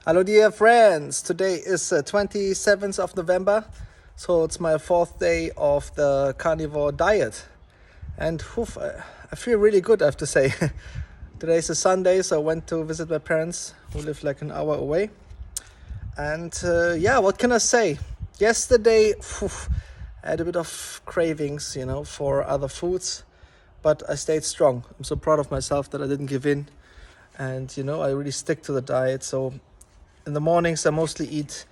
Hello dear friends, today is 27th of November, so it's my 4th day of the carnivore diet, and I feel really good, I have to say. Today's a Sunday, so I went to visit my parents who live like an hour away, and yeah, what can I say? Yesterday I had a bit of cravings, for other foods, but I stayed strong. I'm so proud of myself that I didn't give in, and I really stick to the diet. So in the mornings, I mostly eat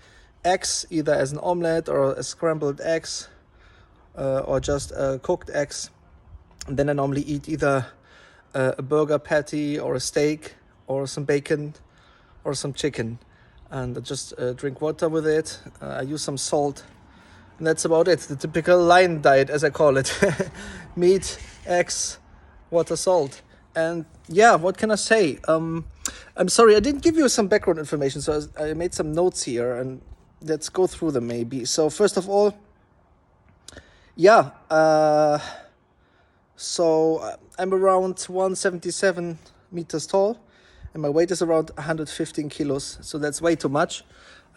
eggs, either as an omelette or as scrambled eggs, or just cooked eggs. And then I normally eat either a burger patty or a steak or some bacon or some chicken. And I just drink water with it. I use some salt. And that's about it. The typical lion diet, as I call it. Meat, eggs, water, salt. And yeah, what can I say? I'm sorry, I didn't give you some background information, so I made some notes here, and let's go through them maybe. So first of all, yeah, so I'm around 177 meters tall, and my weight is around 115 kilos, so that's way too much.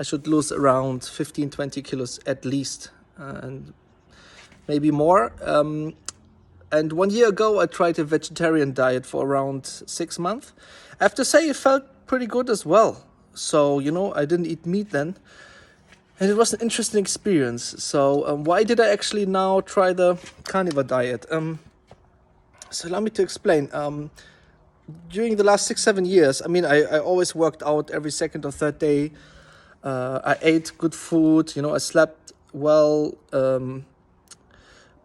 I should lose around 15-20 kilos at least, and maybe more. And 1 year ago, I tried a vegetarian diet for around 6 months. I have to say it felt pretty good as well. So, I didn't eat meat then. And it was an interesting experience. So why did I actually now try the carnivore diet? So allow me to explain. During the last 6-7 years, I always worked out every second or third day. I ate good food, I slept well.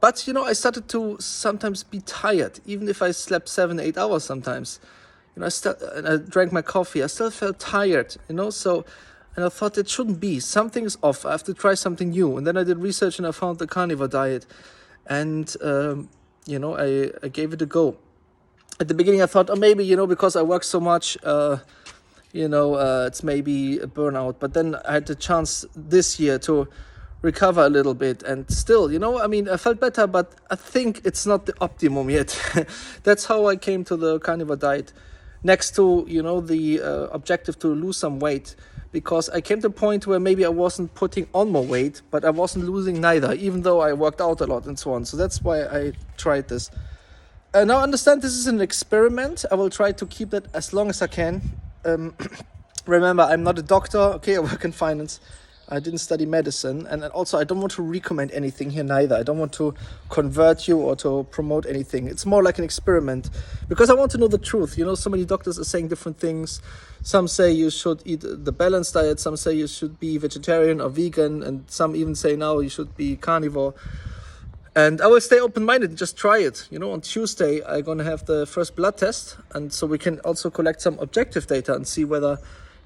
But, I started to sometimes be tired, even if I slept 7-8 hours sometimes. And I drank my coffee, I still felt tired, and I thought it shouldn't be. Something is off, I have to try something new. And then I did research and I found the carnivore diet. And, I gave it a go. At the beginning I thought, oh, maybe, because I work so much, it's maybe a burnout. But then I had the chance this year to recover a little bit, and still, I felt better, but I think it's not the optimum yet. That's how I came to the carnivore diet, next to the objective to lose some weight, because I came to a point where maybe I wasn't putting on more weight, but I wasn't losing neither, even though I worked out a lot and so on. So that's why I tried this. Now understand, this is an experiment. I will try to keep that as long as I can. Remember, I'm not a doctor, okay? I work in finance. I didn't study medicine, and also I don't want to recommend anything here neither. I don't want to convert you or to promote anything. It's more like an experiment, because I want to know the truth. So many doctors are saying different things. Some say you should eat the balanced diet, some say you should be vegetarian or vegan, and some even say now you should be carnivore. And I will stay open-minded and just try it. On Tuesday I'm gonna have the first blood test, and so we can also collect some objective data and see whether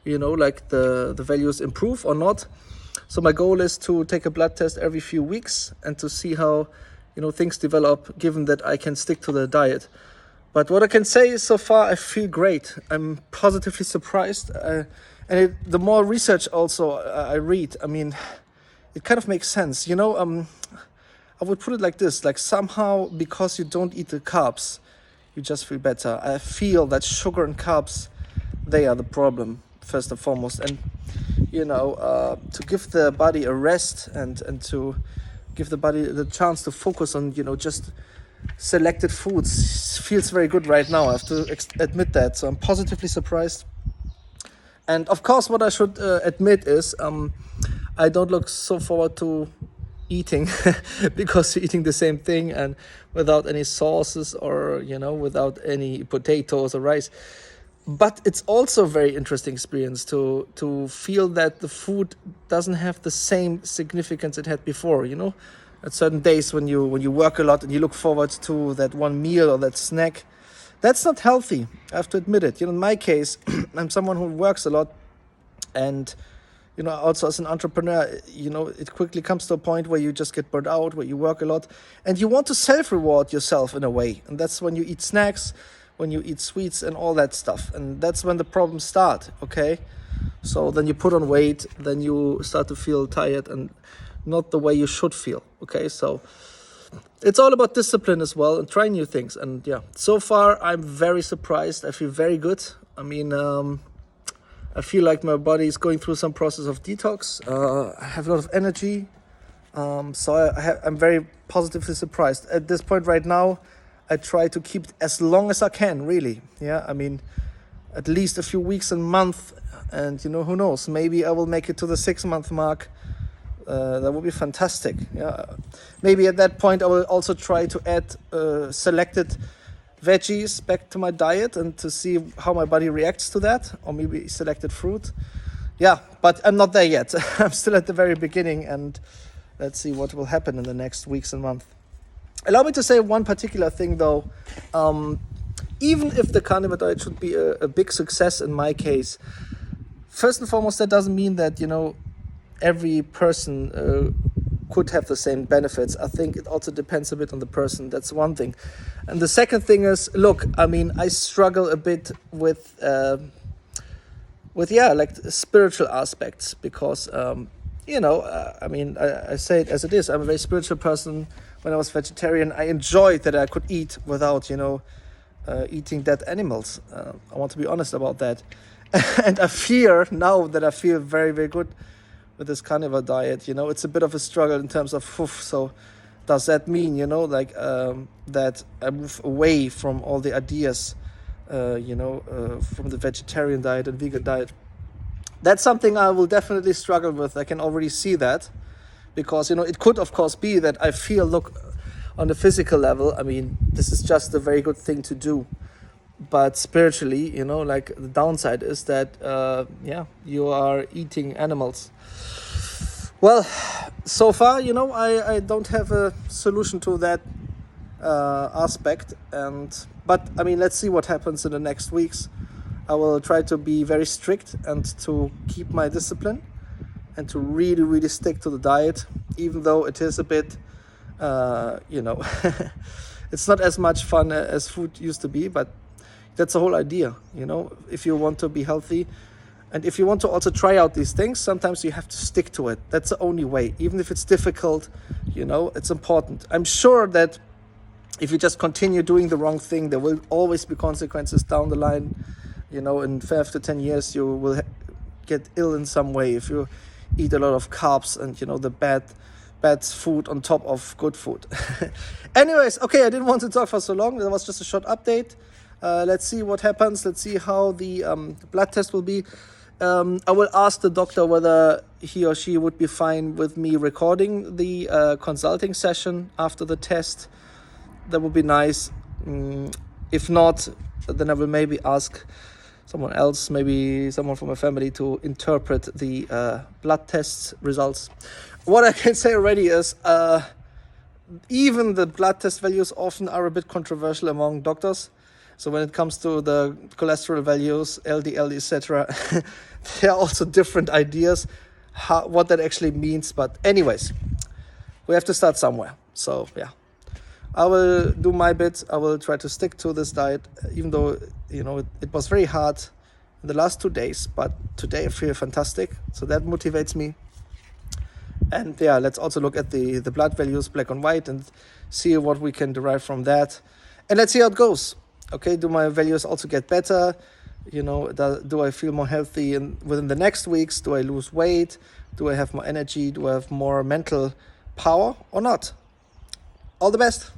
the values improve or not. So my goal is to take a blood test every few weeks and to see how, things develop, given that I can stick to the diet. But what I can say is, so far I feel great. I'm positively surprised. The more research also I read, it kind of makes sense. I would put it like this, like somehow because you don't eat the carbs, you just feel better. I feel that sugar and carbs, they are the problem, first and foremost, and to give the body a rest and to give the body the chance to focus on just selected foods feels very good right now. I have to admit that. So I'm positively surprised. And of course, what I should admit is I don't look so forward to eating because you're eating the same thing and without any sauces or without any potatoes or rice. But it's also a very interesting experience to feel that the food doesn't have the same significance it had before. At certain days when you work a lot and you look forward to that one meal or that snack, that's not healthy. I have to admit it. In my case, I'm someone who works a lot, and also as an entrepreneur, it quickly comes to a point where you just get burnt out, where you work a lot, and you want to self-reward yourself in a way, and that's when you eat snacks, when you eat sweets and all that stuff. And that's when the problems start, okay? So then you put on weight, then you start to feel tired and not the way you should feel, okay? So it's all about discipline as well and trying new things. And yeah, so far I'm very surprised. I feel very good. I feel like my body is going through some process of detox. I have a lot of energy. So I'm very positively surprised. At this point right now, I try to keep it as long as I can, really. Yeah, I mean, at least a few weeks and month. And, who knows? Maybe I will make it to the 6-month mark. That would be fantastic. Yeah, maybe at that point I will also try to add selected veggies back to my diet and to see how my body reacts to that, or maybe selected fruit. Yeah, but I'm not there yet. I'm still at the very beginning, and let's see what will happen in the next weeks and months. Allow me to say one particular thing though. Even if the carnivore diet should be a big success in my case, first and foremost, that doesn't mean that, every person could have the same benefits. I think it also depends a bit on the person. That's one thing. And the second thing is, look, I mean, I struggle a bit with like spiritual aspects because, I mean, I say it as it is. I'm a very spiritual person. When I was vegetarian, I enjoyed that I could eat without, eating dead animals. I want to be honest about that. And I fear now that I feel very, very good with this carnivore diet. It's a bit of a struggle in terms of, so does that mean, that I move away from all the ideas, from the vegetarian diet and vegan diet? That's something I will definitely struggle with. I can already see that because, it could, of course, be that I feel, look, on the physical level, I mean, this is just a very good thing to do. But spiritually, like the downside is that, you are eating animals. Well, so far, I don't have a solution to that aspect. But I mean, let's see what happens in the next weeks. I will try to be very strict and to keep my discipline and to really, really stick to the diet, even though it is a bit, it's not as much fun as food used to be, but that's the whole idea, if you want to be healthy and if you want to also try out these things, sometimes you have to stick to it. That's the only way, even if it's difficult, it's important. I'm sure that if you just continue doing the wrong thing, there will always be consequences down the line. In 5 to 10 years, you will get ill in some way if you eat a lot of carbs and, the bad food on top of good food. Anyways, okay, I didn't want to talk for so long. That was just a short update. Let's see what happens. Let's see how the blood test will be. I will ask the doctor whether he or she would be fine with me recording the consulting session after the test. That would be nice. If not, then I will maybe ask someone else, maybe someone from my family, to interpret the blood test results. What I can say already is even the blood test values often are a bit controversial among doctors. So when it comes to the cholesterol values, LDL, etc., there are also different ideas what that actually means. But anyways, we have to start somewhere. So yeah, I will do my bit. I will try to stick to this diet, even though, it was very hard in the last 2 days. But today I feel fantastic. So that motivates me. And yeah, let's also look at the blood values, black and white, and see what we can derive from that. And let's see how it goes. Okay, do my values also get better? Do I feel more healthy within the next weeks? Do I lose weight? Do I have more energy? Do I have more mental power or not? All the best.